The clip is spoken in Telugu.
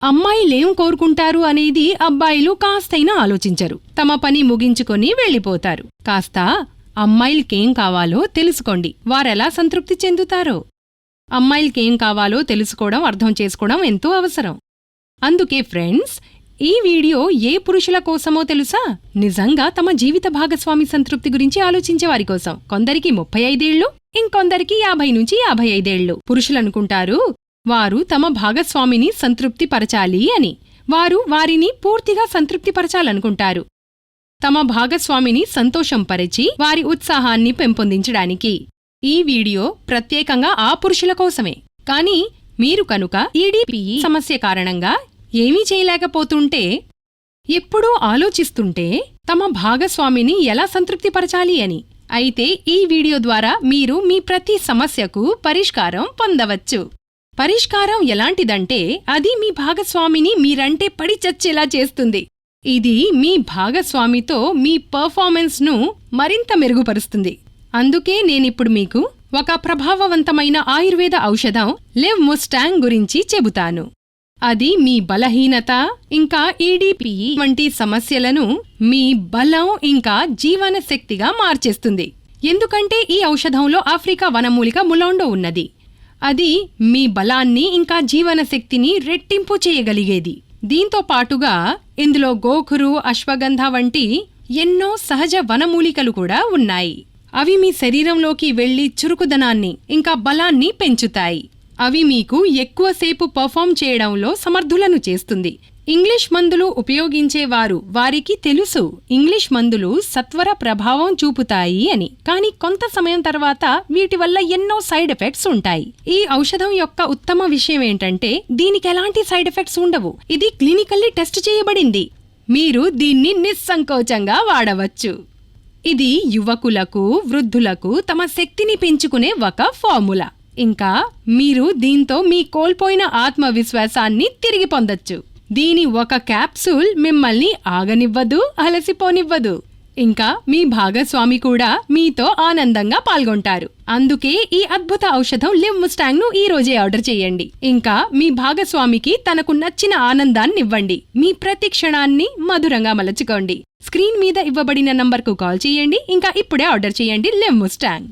అమ్మాయిలేం కోరుకుంటారు అనేది అబ్బాయిలు కాస్తైనా ఆలోచించరు. తమ పని ముగించుకొని వెళ్ళిపోతారు. కాస్త అమ్మాయిలకేం కావాలో తెలుసుకోండి, వారెలా సంతృప్తి చెందుతారో. అమ్మాయిలకేం కావాలో తెలుసుకోవడం, అర్థం చేసుకోవడం ఎంతో అవసరం. అందుకే ఫ్రెండ్స్, ఈ వీడియో ఏ పురుషుల కోసమో తెలుసా? నిజంగా తమ జీవిత భాగస్వామి సంతృప్తి గురించి ఆలోచించే వారి కోసం. కొందరికి 35 ఏళ్లు, ఇంకొందరికి 50 నుంచి 55 ఏళ్లు. పురుషులనుకుంటారు వారు తమ భాగస్వామిని సంతృప్తి పరచాలి అని. వారు వారిని పూర్తిగా సంతృప్తిపరచాలనుకుంటారు, తమ భాగస్వామిని సంతోషంపరిచి వారి ఉత్సాహాన్ని పెంపొందించడానికి. ఈ వీడియో ప్రత్యేకంగా ఆ పురుషుల కోసమే. కానీ మీరు కనుక ఈడీపీఈ సమస్య కారణంగా ఏమీ చేయలేకపోతుంటే, ఎప్పుడూ ఆలోచిస్తుంటే తమ భాగస్వామిని ఎలా సంతృప్తిపరచాలి అని, అయితే ఈ వీడియో ద్వారా మీరు మీ ప్రతి సమస్యకు పరిష్కారం పొందవచ్చు. పరిష్కారం ఎలాంటిదంటే, అది మీ భాగస్వామిని మీరంటే పడి చచ్చేలా చేస్తుంది. ఇది మీ భాగస్వామితో మీ పర్ఫార్మెన్స్ను మరింత మెరుగుపరుస్తుంది. అందుకే నేనిప్పుడు మీకు ఒక ప్రభావవంతమైన ఆయుర్వేద ఔషధం లివ్ ముస్టాంగ్ గురించి చెబుతాను. అది మీ బలహీనత ఇంకా ఈడీపీఈ వంటి సమస్యలను మీ బలం ఇంకా జీవన శక్తిగా మార్చేస్తుంది. ఎందుకంటే ఈ ఔషధంలో ఆఫ్రికా వనమూలిక ములాండో ఉన్నది. అది మీ బలాన్ని ఇంకా జీవన శక్తిని రెట్టింపు చేయగలిగేది. దీంతో పాటుగా ఇందులో గోఖురు, అశ్వగంధ వంటి ఎన్నో సహజ వనమూలికలు కూడా ఉన్నాయి. అవి మీ శరీరంలోకి వెళ్లి చురుకుదనాన్ని ఇంకా బలాన్ని పెంచుతాయి. అవి మీకు ఎక్కువసేపు పర్ఫామ్ చేయడంలో సమర్థులను చేస్తుంది. ఇంగ్లీష్ మందులు ఉపయోగించేవారు వారికి తెలుసు ఇంగ్లీష్ మందులు సత్వర ప్రభావం చూపుతాయి అని. కానీ కొంత సమయం తర్వాత వీటి వల్ల ఎన్నో సైడ్ ఎఫెక్ట్స్ ఉంటాయి. ఈ ఔషధం యొక్క ఉత్తమ విషయం ఏంటంటే, దీనికి ఎలాంటి సైడ్ ఎఫెక్ట్స్ ఉండవు. ఇది క్లినికల్లీ టెస్ట్ చేయబడింది. మీరు దీన్ని నిస్సంకోచంగా వాడవచ్చు. ఇది యువకులకు, వృద్ధులకు తమ శక్తిని పెంచుకునే ఒక ఫార్ములా. ఇంకా మీరు దీంతో మీ కోల్పోయిన ఆత్మవిశ్వాసాన్ని తిరిగి పొందొచ్చు. దీని ఒక క్యాప్సూల్ మిమ్మల్ని ఆగనివ్వదు, అలసిపోనివ్వదు. ఇంకా మీ భాగస్వామి కూడా మీతో ఆనందంగా పాల్గొంటారు. అందుకే ఈ అద్భుత ఔషధం లివ్ ముస్టాంగ్ ను ఈ రోజే ఆర్డర్ చేయండి. ఇంకా మీ భాగస్వామికి తనకు నచ్చిన ఆనందాన్నివ్వండి. మీ ప్రతి క్షణాన్ని మధురంగా మలచుకోండి. స్క్రీన్ మీద ఇవ్వబడిన నంబర్కు కాల్ చేయండి. ఇంకా ఇప్పుడే ఆర్డర్ చేయండి లివ్ ముస్టాంగ్.